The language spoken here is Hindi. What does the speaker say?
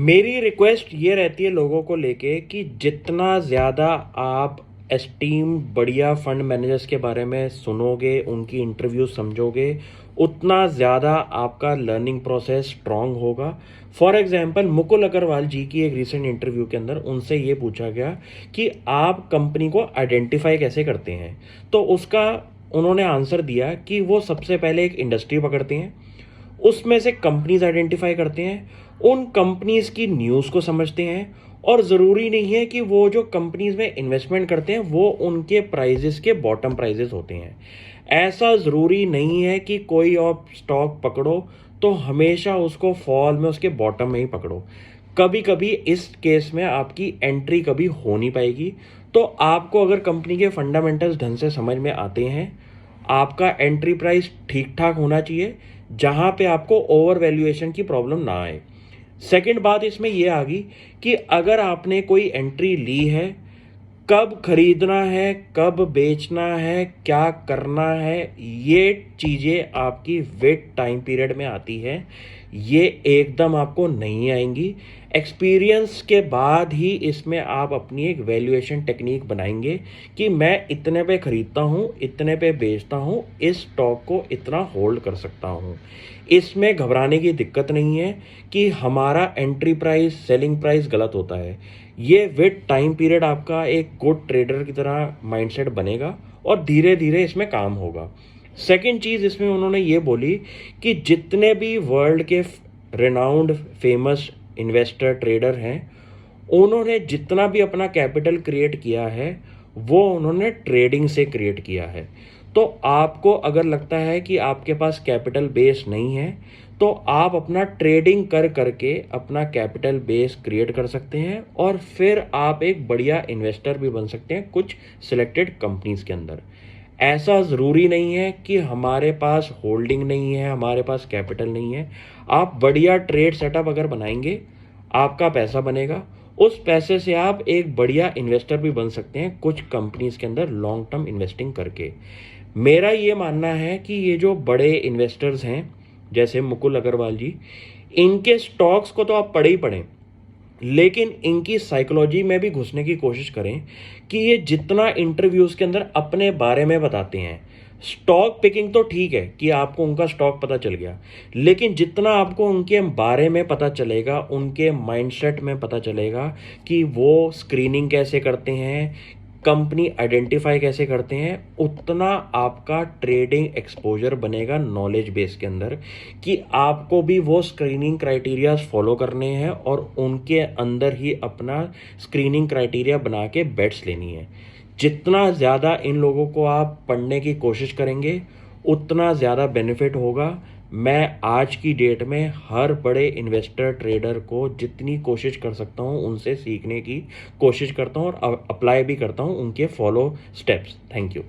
मेरी रिक्वेस्ट ये रहती है लोगों को लेके कि जितना ज़्यादा आप एस्टीम बढ़िया फंड मैनेजर्स के बारे में सुनोगे, उनकी इंटरव्यू समझोगे, उतना ज़्यादा आपका लर्निंग प्रोसेस स्ट्रांग होगा। फॉर एग्जांपल मुकुल अग्रवाल जी की एक रीसेंट इंटरव्यू के अंदर उनसे ये पूछा गया कि आप कंपनी को आइडेंटिफाई कैसे करते हैं, तो उसका उन्होंने आंसर दिया कि वो सबसे पहले एक इंडस्ट्री पकड़ते हैं, उसमें से कंपनीज आइडेंटिफाई करते हैं, उन कंपनीज की न्यूज़ को समझते हैं, और ज़रूरी नहीं है कि वो जो कंपनीज में इन्वेस्टमेंट करते हैं वो उनके प्राइजेस के बॉटम प्राइजेस होते हैं। ऐसा ज़रूरी नहीं है कि कोई आप स्टॉक पकड़ो तो हमेशा उसको फॉल में उसके बॉटम में ही पकड़ो। कभी कभी इस केस में आपकी एंट्री कभी हो नहीं पाएगी। तो आपको अगर कंपनी के फंडामेंटल्स ढंग से समझ में आते हैं, आपका एंट्री प्राइस ठीक ठाक होना चाहिए जहां पे आपको ओवर वैल्यूएशन की प्रॉब्लम ना आए। सेकंड बात इसमें यह आ गई कि अगर आपने कोई एंट्री ली है, कब खरीदना है, कब बेचना है, क्या करना है, ये चीज़ें आपकी वेट टाइम पीरियड में आती है। ये एकदम आपको नहीं आएंगी। एक्सपीरियंस के बाद ही इसमें आप अपनी एक वैल्यूएशन टेक्निक बनाएंगे कि मैं इतने पे खरीदता हूँ, इतने पे बेचता हूँ, इस स्टॉक को इतना होल्ड कर सकता हूँ। इसमें घबराने की दिक्कत नहीं है कि हमारा एंट्री प्राइस सेलिंग प्राइस गलत होता है। ये विद टाइम पीरियड आपका एक गुड ट्रेडर की तरह माइंडसेट बनेगा और धीरे धीरे इसमें काम होगा। सेकंड चीज़ इसमें उन्होंने ये बोली कि जितने भी वर्ल्ड के रेनाउंड फेमस इन्वेस्टर ट्रेडर हैं, उन्होंने जितना भी अपना कैपिटल क्रिएट किया है वो उन्होंने ट्रेडिंग से क्रिएट किया है। तो आपको अगर लगता है कि आपके पास कैपिटल बेस नहीं है, तो आप अपना ट्रेडिंग कर करके अपना कैपिटल बेस क्रिएट कर सकते हैं और फिर आप एक बढ़िया इन्वेस्टर भी बन सकते हैं कुछ सिलेक्टेड कंपनीज के अंदर। ऐसा ज़रूरी नहीं है कि हमारे पास होल्डिंग नहीं है, हमारे पास कैपिटल नहीं है। आप बढ़िया ट्रेड सेटअप अगर बनाएंगे, आपका पैसा बनेगा, उस पैसे से आप एक बढ़िया इन्वेस्टर भी बन सकते हैं कुछ कंपनीज के अंदर लॉन्ग टर्म इन्वेस्टिंग करके। मेरा ये मानना है कि ये जो बड़े इन्वेस्टर्स हैं जैसे मुकुल अग्रवाल जी, इनके स्टॉक्स को तो आप पढ़े ही पढ़ें, लेकिन इनकी साइकोलॉजी में भी घुसने की कोशिश करें कि ये जितना इंटरव्यूज़ के अंदर अपने बारे में बताते हैं। स्टॉक पिकिंग तो ठीक है कि आपको उनका स्टॉक पता चल गया, लेकिन जितना आपको उनके बारे में पता चलेगा, उनके माइंडसेट में पता चलेगा कि वो स्क्रीनिंग कैसे करते हैं, कंपनी आइडेंटिफाई कैसे करते हैं, उतना आपका ट्रेडिंग एक्सपोजर बनेगा नॉलेज बेस के अंदर कि आपको भी वो स्क्रीनिंग क्राइटेरियाज फॉलो करने हैं और उनके अंदर ही अपना स्क्रीनिंग क्राइटेरिया बना के बेट्स लेनी है। जितना ज़्यादा इन लोगों को आप पढ़ने की कोशिश करेंगे, उतना ज़्यादा बेनिफिट होगा। मैं आज की डेट में हर बड़े इन्वेस्टर ट्रेडर को जितनी कोशिश कर सकता हूँ उनसे सीखने की कोशिश करता हूँ और अप्लाई भी करता हूँ उनके फॉलो स्टेप्स। Thank you.